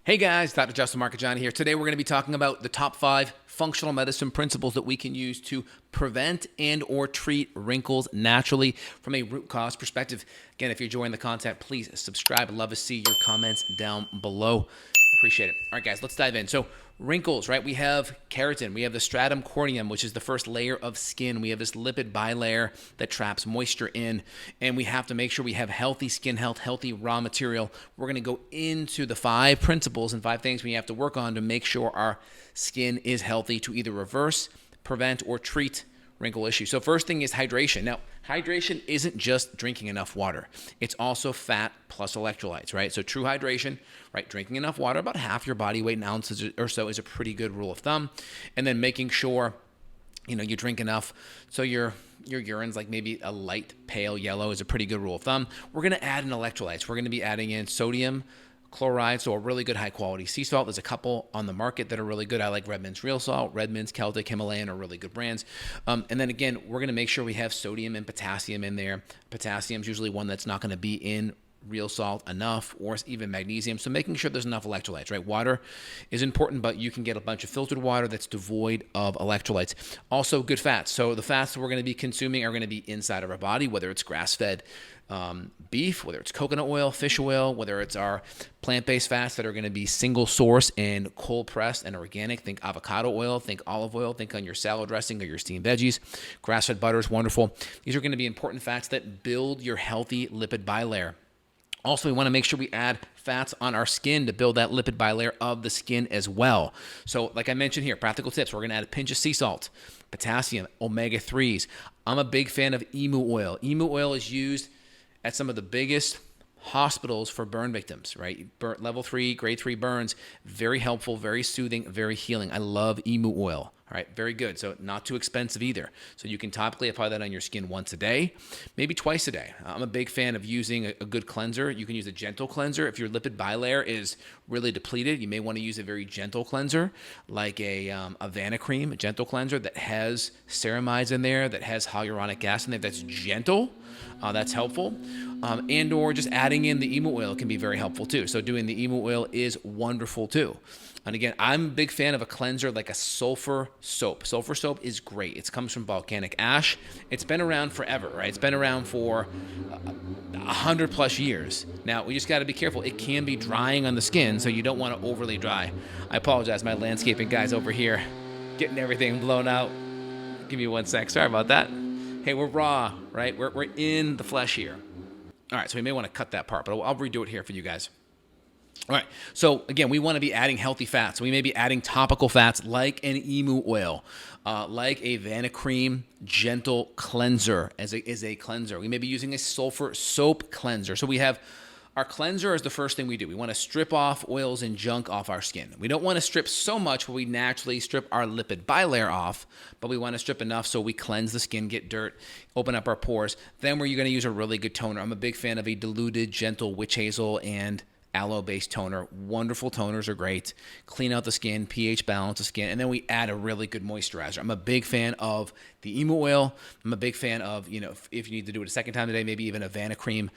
Hey guys, Dr. Justin Marchegiani here. Today we're going to be talking about the top 5 functional medicine principles that we can use to prevent and or treat wrinkles naturally from a root cause perspective. Again, if you're enjoying the content, please subscribe. I'd love to see your comments down below. Appreciate it. All right, guys, let's dive in. So wrinkles, right? We have keratin. We have the stratum corneum, which is the first layer of skin. We have this lipid bilayer that traps moisture in, and we have to make sure we have healthy skin health, healthy raw material. We're going to go into the 5 principles and 5 things we have to work on to make sure our skin is healthy to either reverse, prevent, or treat wrinkle issue. So first thing is hydration. Now, hydration isn't just drinking enough water. It's also fat plus electrolytes, right? So true hydration, right? Drinking enough water, about half your body weight in ounces or so is a pretty good rule of thumb. And then making sure, you drink enough so your urine's like maybe a light pale yellow is a pretty good rule of thumb. We're going to add in electrolytes. We're going to be adding in sodium chloride, so a really good high quality sea salt. There's a couple on the market that are really good. I like Redmond's Real Salt, Redmond's, Celtic, Himalayan are really good brands. And then again, we're going to make sure we have sodium and potassium in there. Potassium is usually one that's not going to be in real salt enough, or even magnesium. So making sure there's enough electrolytes, right? Water is important, but you can get a bunch of filtered water that's devoid of electrolytes. Also good fats. So the fats that we're going to be consuming are going to be inside of our body, whether it's grass-fed beef, whether it's coconut oil, fish oil, whether it's our plant-based fats that are going to be single source and cold pressed and organic. Think avocado oil, think olive oil, think on your salad dressing or your steamed veggies. Grass-fed butter is wonderful. These are going to be important fats that build your healthy lipid bilayer. Also, we want to make sure we add fats on our skin to build that lipid bilayer of the skin as well. So like I mentioned here, practical tips, we're going to add a pinch of sea salt, potassium, omega-3s. I'm a big fan of emu oil. Emu oil is used at some of the biggest hospitals for burn victims, right? Level 3, grade 3 burns, very helpful, very soothing, very healing. I love emu oil. All right, very good. So not too expensive either. So you can topically apply that on your skin once a day, maybe twice a day. I'm a big fan of using a good cleanser. You can use a gentle cleanser. If your lipid bilayer is really depleted, you may want to use a very gentle cleanser, like a Vanicream, a gentle cleanser that has ceramides in there, that has hyaluronic acid in there, that's gentle. That's helpful. And or just adding in the emu oil can be very helpful too. So doing the emu oil is wonderful too. And again, I'm a big fan of a cleanser like a sulfur soap. Sulfur soap is great. It comes from volcanic ash. It's been around forever, right? It's been around for 100 plus years. Now, we just got to be careful. It can be drying on the skin, so you don't want to overly dry. I apologize, my landscaping guys over here getting everything blown out. Give me one sec. Sorry about that. Hey, we're raw, right? We're in the flesh here. All right, so we may want to cut that part, but I'll redo it here for you guys. All right, so again, we want to be adding healthy fats. We may be adding topical fats like an emu oil, like a Vanicream gentle cleanser as a cleanser. We may be using a sulfur soap cleanser. So we have our cleanser is the first thing we do. We want to strip off oils and junk off our skin. We don't want to strip so much where we naturally strip our lipid bilayer off, but we want to strip enough so we cleanse the skin, get dirt, open up our pores. Then we're going to use a really good toner. I'm a big fan of a diluted, gentle witch hazel and aloe-based toner. Wonderful toners are great. Clean out the skin, pH balance the skin, and then we add a really good moisturizer. I'm a big fan of the emu oil. I'm a big fan of, if you need to do it a second time today, maybe even a Vanicream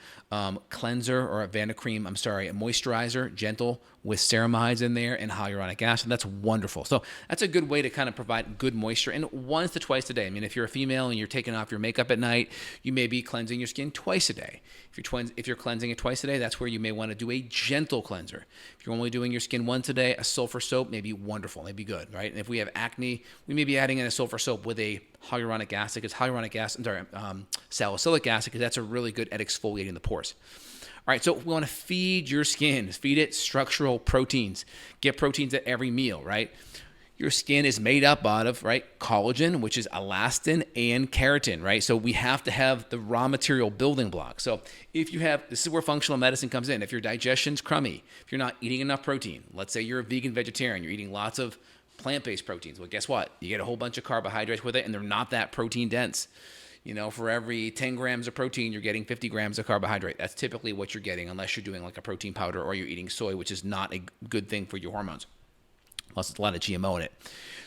cleanser or a moisturizer, gentle with ceramides in there and hyaluronic acid. That's wonderful. So that's a good way to kind of provide good moisture, and once to twice a day. I mean, if you're a female and you're taking off your makeup at night, you may be cleansing your skin twice a day. If you're cleansing it twice a day, that's where you may want to do a gentle cleanser. If you're only doing your skin once a day, a sulfur soap may be wonderful, may be good, right? And if we have acne, we may be adding in a sulfur soap with a hyaluronic acid, salicylic acid, because that's a really good at exfoliating the pores. All right, so we want to feed your skin, feed it structural proteins. Get proteins at every meal, right? Your skin is made up out of, right, collagen, which is elastin, and keratin, right? So we have to have the raw material building blocks. So this is where functional medicine comes in. If your digestion's crummy, if you're not eating enough protein, let's say you're a vegan vegetarian, you're eating lots of plant-based proteins. Well, guess what? You get a whole bunch of carbohydrates with it, and they're not that protein dense. For every 10 grams of protein, you're getting 50 grams of carbohydrate. That's typically what you're getting, unless you're doing like a protein powder or you're eating soy, which is not a good thing for your hormones. plus it's a lot of GMO in it.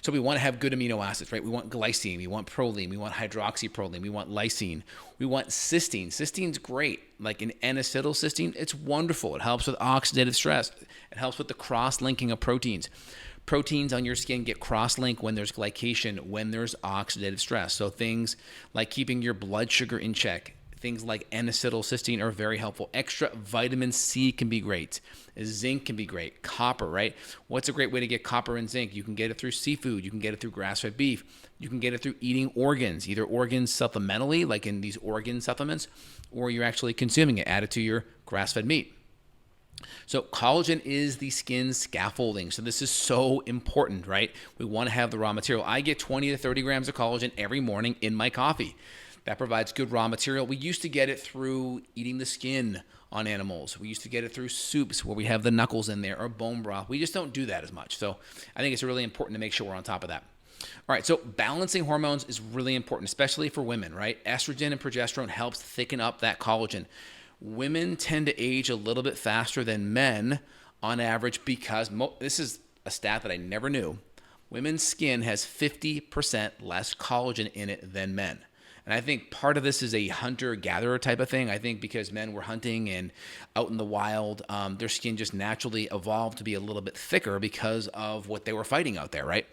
So we want to have good amino acids, right? We want glycine, we want proline, we want hydroxyproline, we want lysine, we want cysteine. Cysteine's great. Like in N-acetylcysteine, it's wonderful. It helps with oxidative stress. It helps with the cross-linking of proteins. Proteins on your skin get cross-linked when there's glycation, when there's oxidative stress. So things like keeping your blood sugar in check, things like N-acetylcysteine are very helpful. Extra vitamin C can be great. Zinc can be great. Copper, right? What's a great way to get copper and zinc? You can get it through seafood. You can get it through grass-fed beef. You can get it through eating organs, either organs supplementally, like in these organ supplements, or you're actually consuming it, added to your grass-fed meat. So collagen is the skin's scaffolding. So this is so important, right? We want to have the raw material. I get 20 to 30 grams of collagen every morning in my coffee. That provides good raw material. We used to get it through eating the skin on animals. We used to get it through soups where we have the knuckles in there, or bone broth. We just don't do that as much. So I think it's really important to make sure we're on top of that. All right, so balancing hormones is really important, especially for women, right? Estrogen and progesterone helps thicken up that collagen. Women tend to age a little bit faster than men on average because this is a stat that I never knew. Women's skin has 50% less collagen in it than men. And I think part of this is a hunter-gatherer type of thing. I think because men were hunting and out in the wild, their skin just naturally evolved to be a little bit thicker because of what they were fighting out there, right?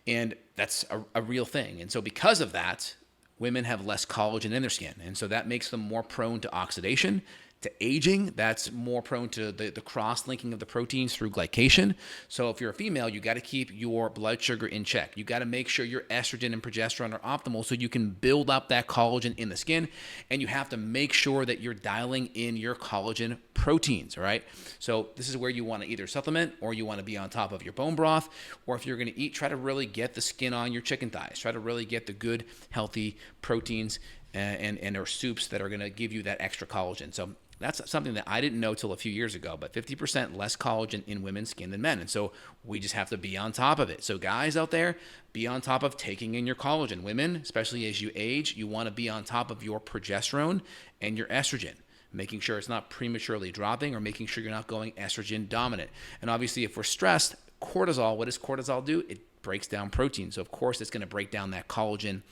And that's a real thing. And so because of that, women have less collagen in their skin. And so that makes them more prone to oxidation, to aging. That's more prone to the cross-linking of the proteins through glycation. So if you're a female, you got to keep your blood sugar in check. You got to make sure your estrogen and progesterone are optimal so you can build up that collagen in the skin. And you have to make sure that you're dialing in your collagen proteins, all right? So this is where you want to either supplement or you want to be on top of your bone broth. Or if you're going to eat, try to really get the skin on your chicken thighs. Try to really get the good, healthy proteins and or soups that are going to give you that extra collagen. So that's something that I didn't know till a few years ago, but 50% less collagen in women's skin than men. And so we just have to be on top of it. So guys out there, be on top of taking in your collagen. Women, especially as you age, you want to be on top of your progesterone and your estrogen, making sure it's not prematurely dropping or making sure you're not going estrogen dominant. And obviously if we're stressed, cortisol, what does cortisol do? It breaks down protein. So of course it's going to break down that collagen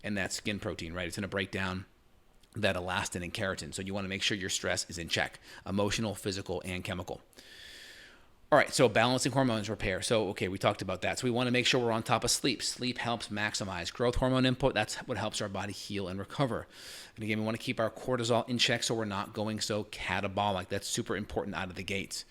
and that skin protein, right? It's going to break down that elastin and keratin. So you want to make sure your stress is in check, emotional, physical, and chemical. All right, so balancing hormones repair. So, okay, we talked about that. So we want to make sure we're on top of sleep. Sleep helps maximize growth hormone input. That's what helps our body heal and recover. And again, we want to keep our cortisol in check so we're not going so catabolic. That's super important out of the gates.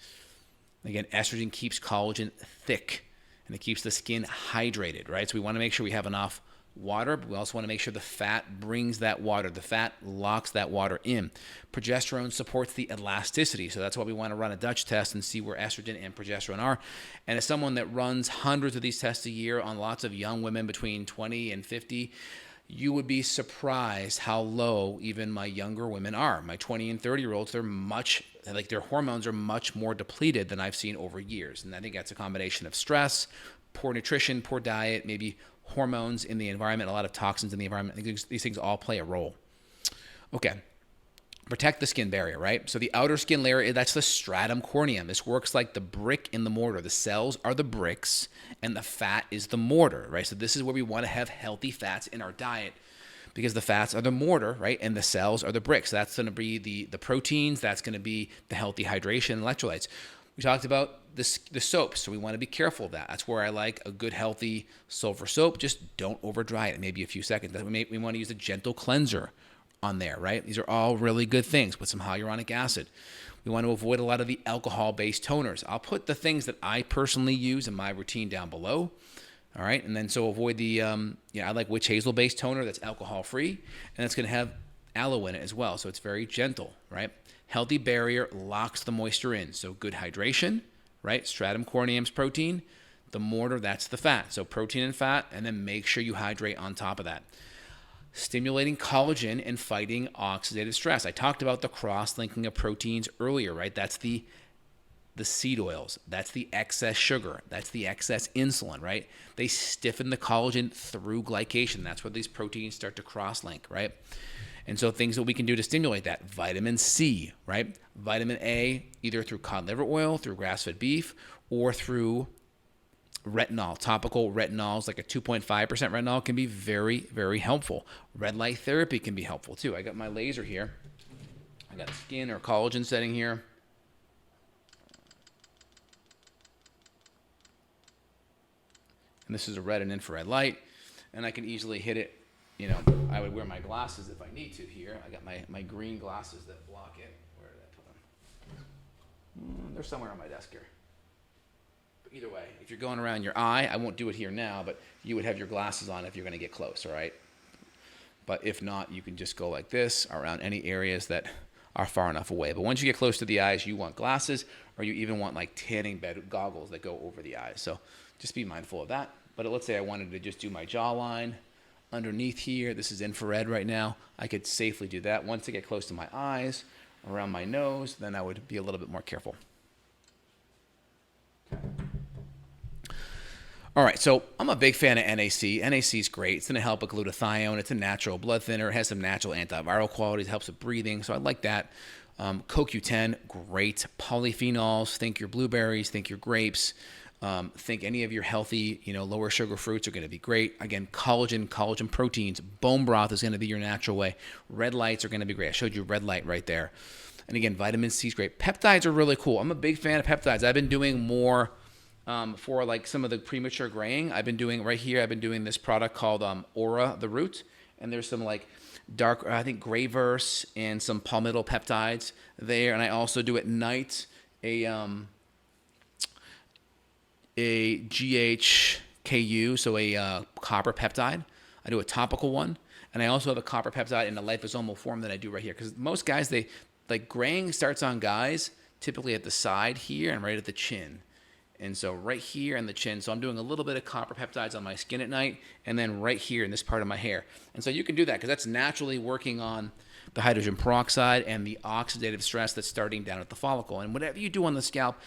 Again, estrogen keeps collagen thick, and it keeps the skin hydrated, right? So we want to make sure we have enough water, but we also want to make sure the fat brings that water. The fat locks that water in. Progesterone supports the elasticity, so that's why we want to run a Dutch test and see where estrogen and progesterone are. And as someone that runs hundreds of these tests a year on lots of young women between 20 and 50, you would be surprised how low even my younger women are. My 20 and 30-year-olds, their hormones are much more depleted than I've seen over years. And I think that's a combination of stress, poor nutrition, poor diet, maybe hormones in the environment, a lot of toxins in the environment. I think these things all play a role. Okay. Protect the skin barrier, right? So the outer skin layer, that's the stratum corneum. This works like the brick in the mortar. The cells are the bricks and the fat is the mortar, right? So this is where we want to have healthy fats in our diet because the fats are the mortar, right? And the cells are the bricks. That's going to be the proteins. That's going to be the healthy hydration and electrolytes. We talked about the soaps, so we want to be careful of that. That's where I like a good, healthy sulfur soap. Just don't over dry it, maybe a few seconds. We want to use a gentle cleanser on there, right? These are all really good things. Put some hyaluronic acid. We want to avoid a lot of the alcohol-based toners. I'll put the things that I personally use in my routine down below. All right, and then so avoid the, I like witch hazel-based toner that's alcohol-free, and it's going to have aloe in it as well, so it's very gentle, right? Healthy barrier locks the moisture in. So good hydration, right? Stratum corneum's protein. The mortar, that's the fat. So protein and fat, and then make sure you hydrate on top of that. Stimulating collagen and fighting oxidative stress. I talked about the cross-linking of proteins earlier, right? That's the seed oils. That's the excess sugar. That's the excess insulin, right? They stiffen the collagen through glycation. That's where these proteins start to cross-link, right? And so things that we can do to stimulate that, vitamin C, right? Vitamin A, either through cod liver oil, through grass-fed beef, or through retinol. Topical retinols, like a 2.5% retinol, can be very, very helpful. Red light therapy can be helpful too. I got my laser here. I got a skin or collagen setting here. And this is a red and infrared light. And I can easily hit it. You know, I would wear my glasses if I need to here. I got my green glasses that block it. Where did I put them? They're somewhere on my desk here. But either way, if you're going around your eye, I won't do it here now, but you would have your glasses on if you're going to get close, all right? But if not, you can just go like this around any areas that are far enough away. But once you get close to the eyes, you want glasses, or you even want like tanning bed goggles that go over the eyes. So just be mindful of that. But let's say I wanted to just do my jawline underneath here. This is infrared right now. I could safely do that. Once I get close to my eyes, around my nose, then I would be a little bit more careful. Okay. All right, so I'm a big fan of NAC. NAC is great. It's going to help with glutathione. It's a natural blood thinner. It has some natural antiviral qualities. It helps with breathing, so I like that. CoQ10, great. Polyphenols, think your blueberries, think your grapes. Think any of your healthy, lower sugar fruits are going to be great. Again, collagen proteins, bone broth is going to be your natural way. Red lights are going to be great. I showed you red light right there. And again, vitamin C is great. Peptides are really cool. I'm a big fan of peptides. I've been doing more for like some of the premature graying. I've been doing this product called Aura, the root. And there's some like dark, I think Grayverse and some palmital peptides there. And I also do at night a GHKU, so a copper peptide. I do a topical one, and I also have a copper peptide in a liposomal form that I do right here. Because most guys, they like graying starts on guys typically at the side here and right at the chin, and so right here in the chin. So I'm doing a little bit of copper peptides on my skin at night, and then right here in this part of my hair. And so you can do that because that's naturally working on the hydrogen peroxide and the oxidative stress that's starting down at the follicle. And whatever you do on the scalp,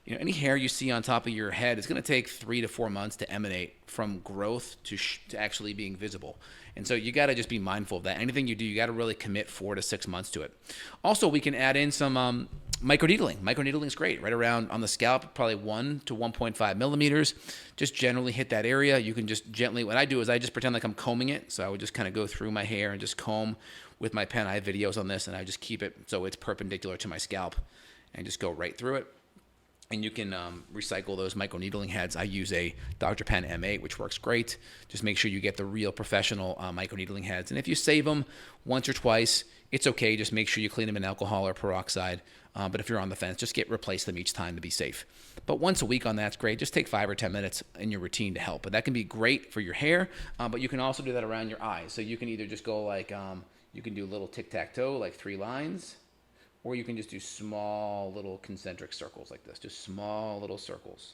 any hair you see on top of your head is going to take 3 to 4 months to emanate from growth to actually being visible. And so you got to just be mindful of that. Anything you do, you got to really commit 4 to 6 months to it. Also, we can add in some microneedling. Microneedling is great. Right around on the scalp, probably 1 to 1.5 millimeters. Just generally hit that area. You can just gently, what I do is I just pretend like I'm combing it. So I would just kind of go through my hair and just comb with my pen. I have videos on this, and I just keep it so it's perpendicular to my scalp and just go right through it. And you can recycle those microneedling heads. I use a Dr. Penn M8, which works great. Just make sure you get the real professional microneedling heads. And if you save them once or twice, it's okay. Just make sure you clean them in alcohol or peroxide. But if you're on the fence, just replace them each time to be safe. But once a week on that's great. Just take 5 or 10 minutes in your routine to help. But that can be great for your hair. But you can also do that around your eyes. So you can either just go like, you can do a little tic-tac-toe, like 3 lines. Or you can just do small little concentric circles like this, just small little circles.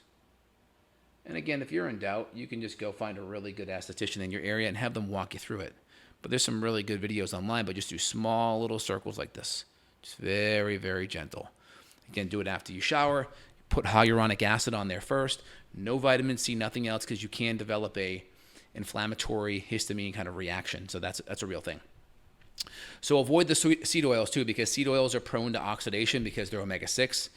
And again, if you're in doubt, you can just go find a really good esthetician in your area and have them walk you through it. But there's some really good videos online, but just do small little circles like this. Just very, very gentle. Again, do it after you shower. Put hyaluronic acid on there first. No vitamin C, nothing else, because you can develop a inflammatory histamine kind of reaction. So that's a real thing. So avoid the seed oils too, because seed oils are prone to oxidation because they're omega-6.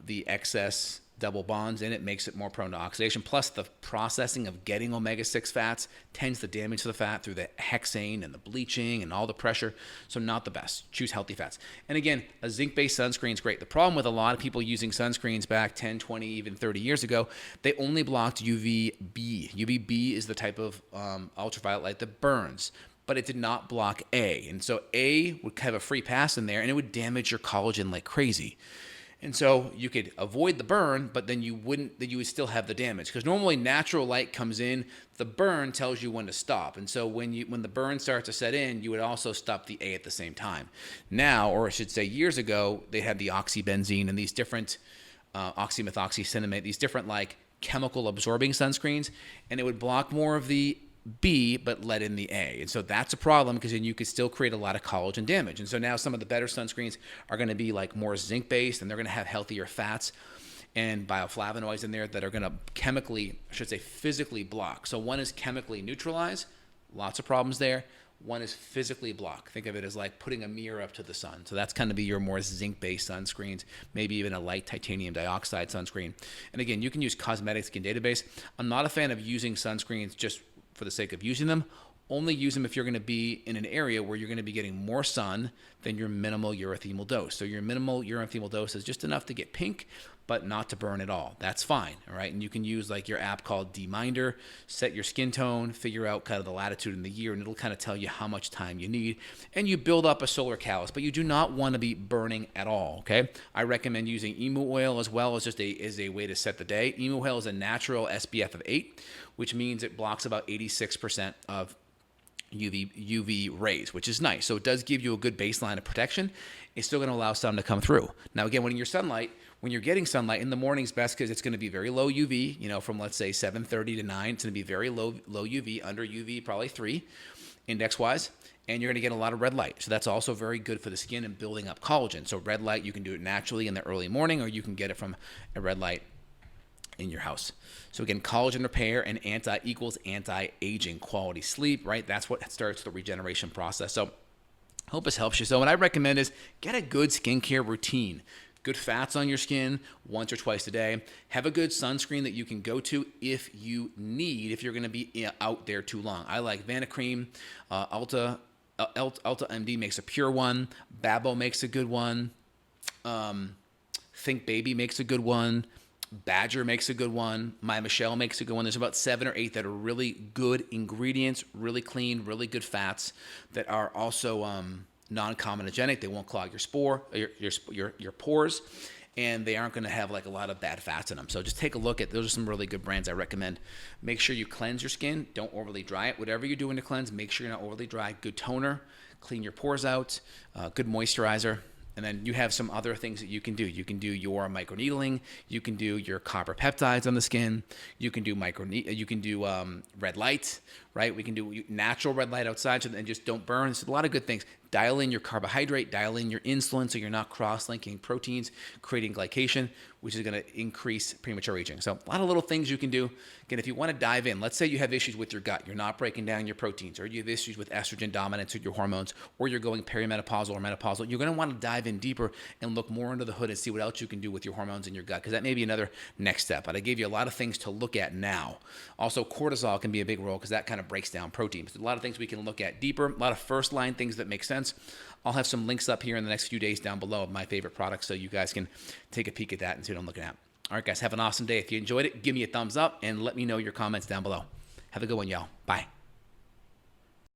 The excess double bonds in it makes it more prone to oxidation. Plus, the processing of getting omega-6 fats tends to damage the fat through the hexane and the bleaching and all the pressure. So not the best. Choose healthy fats. And again, a zinc-based sunscreen is great. The problem with a lot of people using sunscreens back 10, 20, even 30 years ago, they only blocked UVB. UVB is the type of ultraviolet light that burns. But it did not block A. And so A would have a free pass in there, and it would damage your collagen like crazy. And so you could avoid the burn, but then you would still have the damage. Because normally natural light comes in, the burn tells you when to stop. And so when the burn starts to set in, you would also stop the A at the same time. Now, or I should say years ago, they had the oxybenzene and these different oxymethoxycinnamate, these different like chemical absorbing sunscreens, and it would block more of the B, but let in the A. And so that's a problem because then you could still create a lot of collagen damage. And so now some of the better sunscreens are going to be like more zinc-based, and they're going to have healthier fats and bioflavonoids in there that are going to physically block. So one is chemically neutralize, lots of problems there. one is physically blocked. Think of it as like putting a mirror up to the sun. So that's kind of be your more zinc-based sunscreens, maybe even a light titanium dioxide sunscreen. And again, you can use cosmetic skin database. I'm not a fan of using sunscreens just for the sake of using them. Only use them if you're going to be in an area where you're going to be getting more sun than your minimal erythemal dose. So your minimal erythemal dose is just enough to get pink, but not to burn at all. That's fine, all right? And you can use like your app called D-Minder, set your skin tone, figure out kind of the latitude in the year, and it'll kind of tell you how much time you need. And you build up a solar callus, but you do not want to be burning at all, okay? I recommend using emu oil as well as just a way to set the day. Emu oil is a natural SPF of 8, which means it blocks about 86% of UV rays, which is nice. So it does give you a good baseline of protection. It's still going to allow sun to come through. Now, again, when you're getting sunlight in the morning is best because it's going to be very low UV, from let's say 7:30 to 9. It's going to be very low UV, under UV probably 3 index-wise, and you're going to get a lot of red light. So that's also very good for the skin and building up collagen. So red light, you can do it naturally in the early morning, or you can get it from a red light in your house. So again, collagen repair and equals anti-aging, quality sleep, right? That's what starts the regeneration process. So hope this helps you. So what I recommend is get a good skincare routine. Good fats on your skin once or twice a day. Have a good sunscreen that you can go to if you're going to be out there too long. I like Vanacream, Ulta MD makes a pure one. Babo makes a good one. Think Baby makes a good one. Badger makes a good one. My Michelle makes a good one. There's about 7 or 8 that are really good ingredients, really clean, really good fats that are also non-comedogenic. They won't clog your pores, and they aren't going to have like a lot of bad fats in them. So just take a look at those. Are some really good brands I recommend. Make sure you cleanse your skin. Don't overly dry it. Whatever you're doing to cleanse, make sure you're not overly dry. Good toner, clean your pores out, good moisturizer. And then you have some other things that you can do. You can do your microneedling. You can do your copper peptides on the skin. You can do red light, right? We can do natural red light outside, so then just don't burn. So a lot of good things. Dial in your carbohydrate, dial in your insulin so you're not cross-linking proteins, creating glycation, which is going to increase premature aging. So a lot of little things you can do. Again, if you want to dive in, let's say you have issues with your gut, you're not breaking down your proteins, or you have issues with estrogen dominance or your hormones, or you're going perimenopausal or menopausal, you're going to want to dive in deeper and look more under the hood and see what else you can do with your hormones in your gut, because that may be another next step. But I gave you a lot of things to look at now. Also, cortisol can be a big role because that kind of breaks down proteins. There's a lot of things we can look at deeper, a lot of first-line things that make sense. I'll have some links up here in the next few days down below of my favorite products, so you guys can take a peek at that and see what I'm looking at. All right, guys, have an awesome day. If you enjoyed it, give me a thumbs up and let me know your comments down below. Have a good one, y'all. Bye.